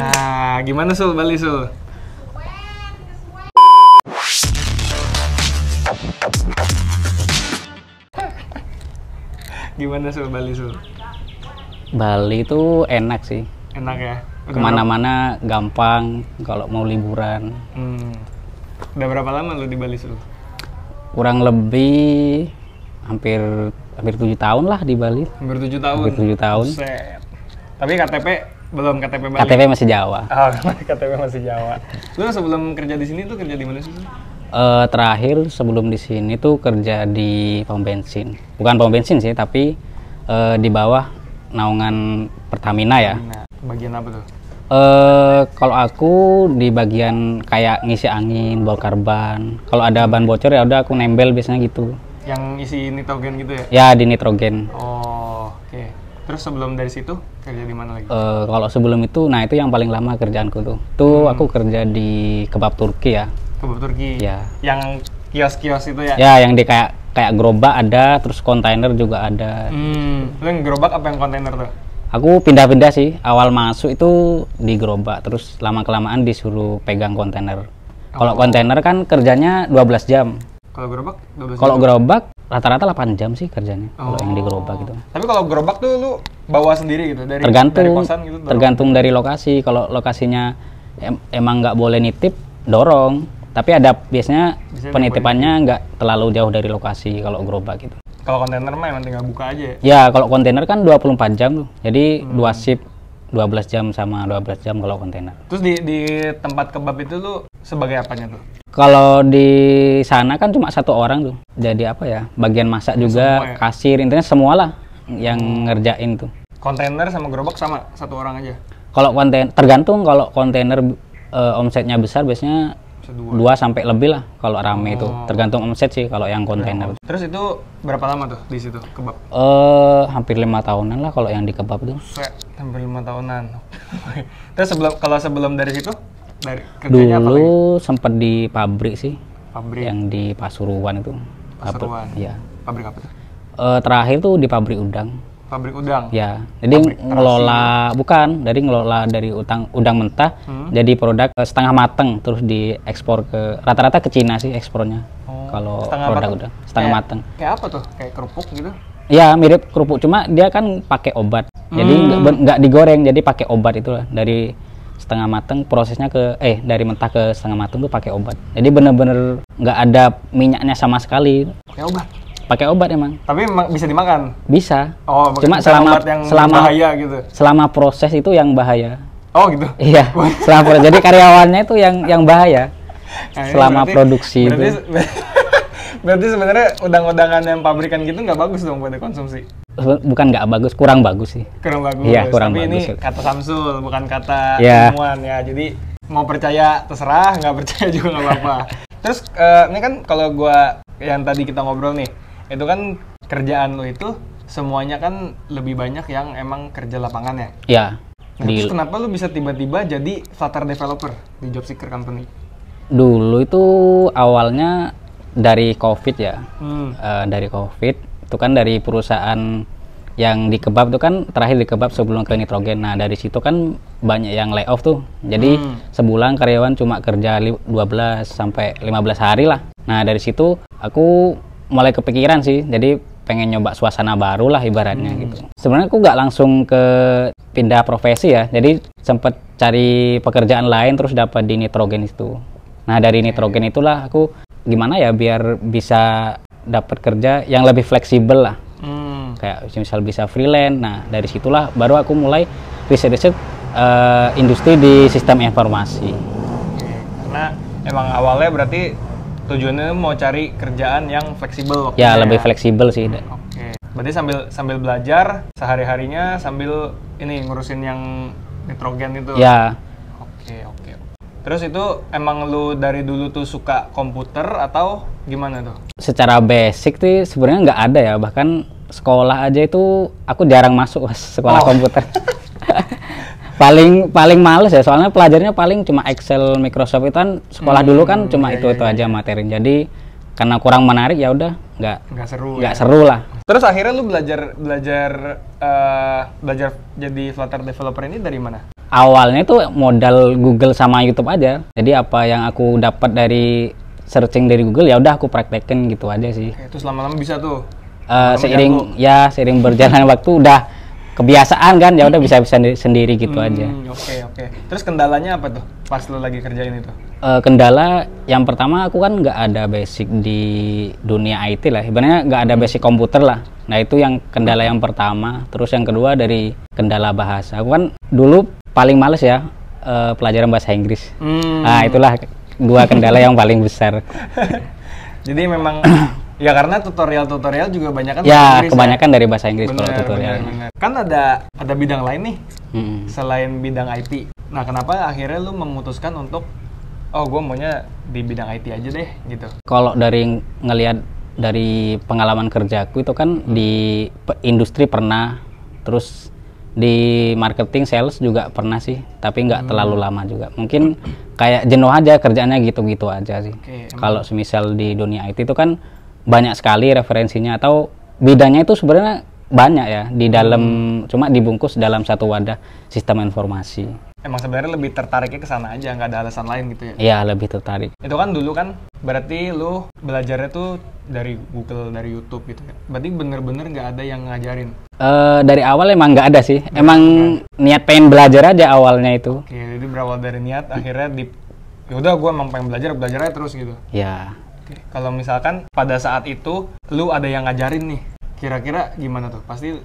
Nah, gimana Sul Bali Sul? Gimana Sul Bali Sul? Bali itu enak sih. Enak ya? Kemana-mana gampang kalau mau liburan. Udah berapa lama lu di Bali Sul? Kurang lebih hampir 7 tahun lah di Bali. Hampir 7 tahun? Hampir 7 tahun. Buset. Tapi KTP belum KTP Bali? KTP masih Jawa. Oh, KTP masih Jawa. Lu sebelum kerja di sini tuh kerja di mana sih? Terakhir sebelum di sini tuh kerja di pom bensin. Bukan pom bensin sih, tapi di bawah naungan Pertamina ya. Nah, bagian apa tuh? Kalau aku di bagian kayak ngisi angin, bongkar ban. Kalau ada ban bocor ya udah aku nembel biasanya gitu. Yang isi nitrogen gitu ya? Ya di nitrogen. Oh, oke. Terus sebelum dari situ kerja di mana lagi? Kalau sebelum itu, nah itu yang paling lama kerjaanku tuh. Tuh aku kerja di kebab Turki ya. Kebab Turki? Ya. Yang kios-kios itu ya? Ya, yang di kayak gerobak ada, terus kontainer juga ada. Lu yang gerobak apa yang kontainer tuh? Aku pindah-pindah sih. Awal masuk itu di gerobak, terus lama-kelamaan disuruh pegang kontainer. Kalau kontainer kan kerjanya 12 jam. Kalau gerobak 12 Kalau jam? gerobak rata-rata 8 jam sih kerjanya. Kalau yang di gerobak gitu. Tapi kalau gerobak tuh lu bawa sendiri gitu dari kosan gitu? Tergantung dari lokasi. Kalau lokasinya emang nggak boleh nitip, dorong. Tapi ada biasanya penitipannya nggak terlalu jauh dari lokasi kalau gerobak gitu. Kalau kontainer mah emang tinggal buka aja ya? Ya, kalau kontainer kan 24 jam tuh. Jadi 2 shift 12 jam sama 12 jam kalau kontainer. Terus di tempat kebab itu lu sebagai apanya tuh? Kalau di sana kan cuma 1 orang tuh. Jadi apa ya? Bagian masak juga, ya? kasir, intinya semualah yang ngerjain tuh. Kontainer sama gerobak sama 1 orang aja? Kalau kontainer tergantung, kalau kontainer omsetnya besar biasanya 2 sampai lebih lah kalau rame itu. Tergantung omset sih kalau yang kontainer. Terus itu berapa lama tuh di situ kebab? Hampir 5 tahunan lah kalau yang di kebab itu. Hampir 5 tahunan. Terus sebelum dari situ dari kerjanya apa lagi? Dulu sempat di pabrik sih. Pabrik Yang di Pasuruan itu. Pasuruan. Iya. Pabrik apa tuh? Terakhir tuh di pabrik udang. Pabrik udang? Ya, jadi ngelola dari udang mentah jadi produk setengah mateng terus diekspor ke rata-rata ke Cina sih ekspornya. Kalau produk udang setengah mateng. Kayak apa tuh? Kayak kerupuk gitu? Ya, mirip kerupuk, cuma dia kan pakai obat. Jadi nggak digoreng, jadi pakai obat itulah. Dari setengah mateng prosesnya dari mentah ke setengah mateng tuh pakai obat. Jadi bener-bener nggak ada minyaknya sama sekali. Pakai obat? Pakai obat emang. Tapi emang bisa dimakan? Bisa. Oh, cuma obat yang bahaya gitu? Selama proses itu yang bahaya. Oh gitu? Iya, selama proses. Jadi karyawannya itu yang bahaya. Nah, selama produksi itu. Berarti sebenarnya udang-udangan yang pabrikan gitu nggak bagus dong buat dikonsumsi? Bukan nggak bagus, kurang bagus sih. Kurang bagus? Iya, kurang tapi bagus. Ini kata Samsul, bukan kata ilmuwan ya. Jadi mau percaya terserah, nggak percaya juga nggak apa-apa. Terus ini kan kalau gua yang tadi kita ngobrol nih, itu kan kerjaan lo itu semuanya kan lebih banyak yang emang kerja lapangan ya? Iya. Nah, terus kenapa lu bisa tiba-tiba jadi Flutter developer di Job Seeker Company? Dulu itu awalnya dari COVID ya. Dari COVID, itu kan dari perusahaan yang di kebab itu kan terakhir di kebab sebelum ke nitrogen. Nah, dari situ kan banyak yang layoff tuh. Jadi sebulan karyawan cuma kerja 12 sampai 15 hari lah. Nah, dari situ aku mulai kepikiran sih, jadi pengen nyoba suasana baru lah ibaratnya gitu. Sebenarnya aku nggak langsung ke pindah profesi ya, jadi sempet cari pekerjaan lain terus dapat di nitrogen itu. Nah, dari nitrogen itulah aku gimana ya biar bisa dapat kerja yang lebih fleksibel lah. Kayak misal bisa freelance. Nah, dari situlah baru aku mulai riset-riset industri di sistem informasi. Karena emang awalnya berarti tujuannya mau cari kerjaan yang fleksibel waktunya. Ya, lebih fleksibel sih. Oke. Berarti sambil belajar sehari-harinya sambil ini ngurusin yang nitrogen itu. Ya. Oke. Terus itu emang lu dari dulu tuh suka komputer atau gimana tuh? Secara basic tuh sebenarnya nggak ada ya, bahkan sekolah aja itu aku jarang masuk sekolah komputer. paling males ya, soalnya pelajarnya paling cuma Excel, Microsoft itu kan sekolah dulu kan cuma itu aja materi. Jadi karena kurang menarik ya udah nggak seru lah. Terus akhirnya lu belajar jadi Flutter developer ini dari mana? awalnya itu modal Google sama YouTube aja. Jadi apa yang aku dapat dari searching dari Google ya udah aku praktekin gitu aja sih. Oke, terus lama-lama bisa tuh. Seiring berjalan waktu udah kebiasaan kan, ya udah bisa sendiri gitu aja. Oke. Terus kendalanya apa tuh pas lo lagi kerjain itu? Kendala yang pertama, aku kan nggak ada basic di dunia IT lah, ibaratnya nggak ada basic komputer lah. Nah itu yang kendala yang pertama. Terus yang kedua dari kendala bahasa. Aku kan dulu paling males ya pelajaran bahasa Inggris. Nah itulah dua kendala yang paling besar. Jadi memang ya karena tutorial juga banyak kan ya, bahasa Inggris, kebanyakan dari bahasa Inggris kalau tutorial. Bener. Kan ada bidang lain nih selain bidang IT. Nah kenapa akhirnya lu memutuskan untuk gue maunya di bidang IT aja deh gitu? Kalau dari ngelihat dari pengalaman kerjaku itu kan di industri pernah, terus di marketing sales juga pernah sih, tapi nggak terlalu lama juga. Mungkin kayak jenuh aja kerjaannya gitu-gitu aja sih. Kalau semisal di dunia IT itu kan banyak sekali referensinya, atau bidangnya itu sebenarnya banyak ya di dalam, cuma dibungkus dalam satu wadah sistem informasi. Emang sebenarnya lebih tertariknya ke sana aja, nggak ada alasan lain gitu ya? Iya, lebih tertarik. Itu kan dulu kan berarti lu belajarnya tuh dari Google, dari YouTube gitu ya? Berarti bener-bener nggak ada yang ngajarin? Dari awal emang nggak ada sih, emang niat pengen belajar aja awalnya itu. Oke, jadi berawal dari niat, akhirnya yaudah gue emang pengen belajar aja terus gitu? Ya. Oke. Kalau misalkan pada saat itu lu ada yang ngajarin nih, kira-kira gimana tuh? Pasti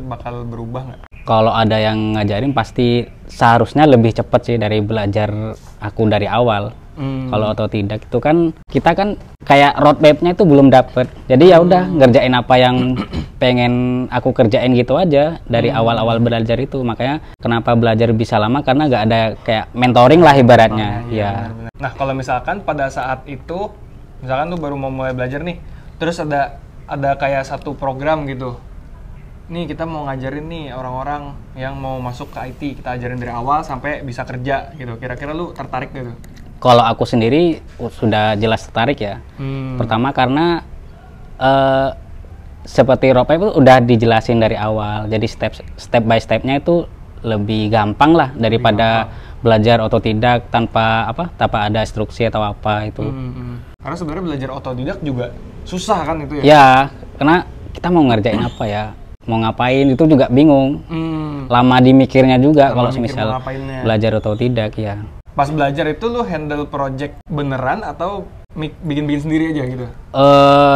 bakal berubah nggak? Kalau ada yang ngajarin pasti seharusnya lebih cepat sih dari belajar aku dari awal. Kalau otodidak itu kan kita kan kayak roadmapnya itu belum dapet. Jadi ya udah ngerjain apa yang pengen aku kerjain gitu aja dari awal-awal belajar itu. Makanya kenapa belajar bisa lama, karena nggak ada kayak mentoring lah ibaratnya. Benar. Nah kalau misalkan pada saat itu, misalkan lu baru mau mulai belajar nih, terus ada kayak satu program gitu. Nih kita mau ngajarin nih orang-orang yang mau masuk ke IT, kita ajarin dari awal sampai bisa kerja gitu. Kira-kira lu tertarik gitu? Kalau aku sendiri sudah jelas tertarik ya. Pertama karena seperti roadmap itu udah dijelasin dari awal. Jadi step by stepnya itu lebih gampang lah daripada belajar otodidak tanpa ada instruksi atau apa itu. Karena sebenarnya belajar otodidak juga susah kan itu ya? Ya, karena kita mau ngerjain apa ya, mau ngapain itu juga bingung. Lama dimikirnya juga kalau misal belajar otodidak ya. Pas belajar itu lu handle project beneran atau bikin-bikin sendiri aja gitu?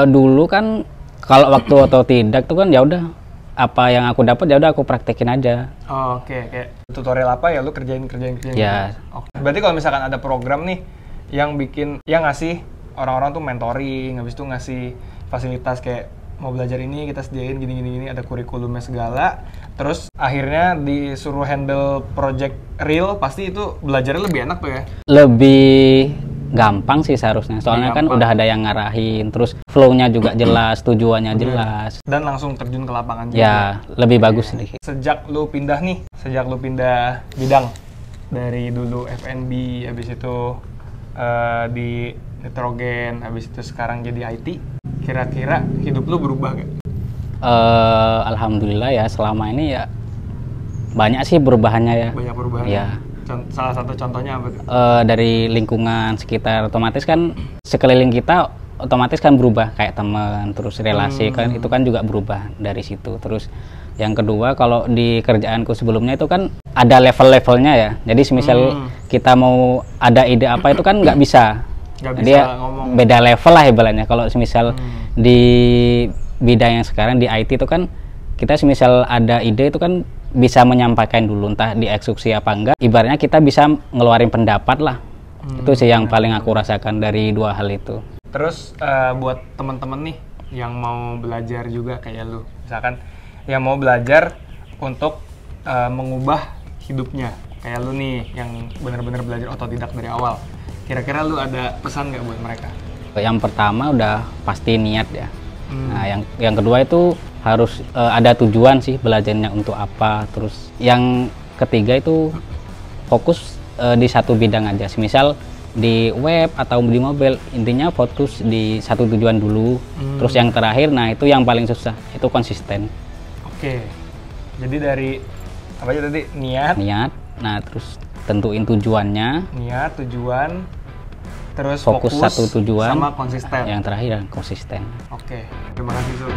Dulu kan kalau waktu otodidak tuh kan ya udah apa yang aku dapat ya udah aku praktekin aja. Oke. Kayak tutorial apa ya lu kerjain. Ya. Oke. Berarti kalau misalkan ada program nih yang ngasih orang-orang tuh mentoring, habis itu ngasih fasilitas kayak mau belajar ini kita sediain gini, ada kurikulumnya segala, terus akhirnya disuruh handle project real, pasti itu belajarnya lebih enak tuh ya? Lebih gampang sih seharusnya, soalnya kan udah ada yang ngarahin, terus flow-nya juga jelas, tujuannya jelas. Dan langsung terjun ke lapangan juga. Ya, lebih bagus sedikit. Sejak lu pindah bidang, dari dulu F&B, habis itu di nitrogen, habis itu sekarang jadi IT, kira-kira hidup lu berubah gak? Alhamdulillah ya, selama ini ya banyak sih perubahannya ya. Banyak perubahan? Ya. Salah satu contohnya apa tuh? Dari lingkungan sekitar, otomatis kan sekeliling kita otomatis kan berubah, kayak teman, terus relasi kan itu kan juga berubah dari situ. Terus yang kedua, kalau di kerjaanku sebelumnya itu kan ada level-levelnya ya. Jadi semisal kita mau ada ide apa itu kan nggak bisa. Dia beda level lah ibaratnya. Kalau semisal di bidang yang sekarang di IT itu kan kita semisal ada ide itu kan bisa menyampaikan dulu, entah dieksekusi apa enggak, ibaratnya kita bisa ngeluarin pendapat lah. Itu sih yang paling aku rasakan dari dua hal itu. Terus buat teman-teman nih yang mau belajar juga kayak lu, misalkan yang mau belajar untuk mengubah hidupnya kayak lu nih yang benar-benar belajar otodidak dari awal, kira-kira lu ada pesan nggak buat mereka? Yang pertama udah pasti niat ya. Nah, yang kedua itu harus ada tujuan sih belajarnya untuk apa. Terus yang ketiga itu fokus di satu bidang aja. Semisal di web atau di mobile, intinya fokus di satu tujuan dulu. Terus yang terakhir, nah itu yang paling susah, itu konsisten. Oke. Jadi dari apa aja tadi? Niat, Nah, terus tentuin tujuannya. Niat, tujuan, terus fokus satu tujuan. sama konsisten. Yang terakhir konsisten. Oke, terima kasih Sul.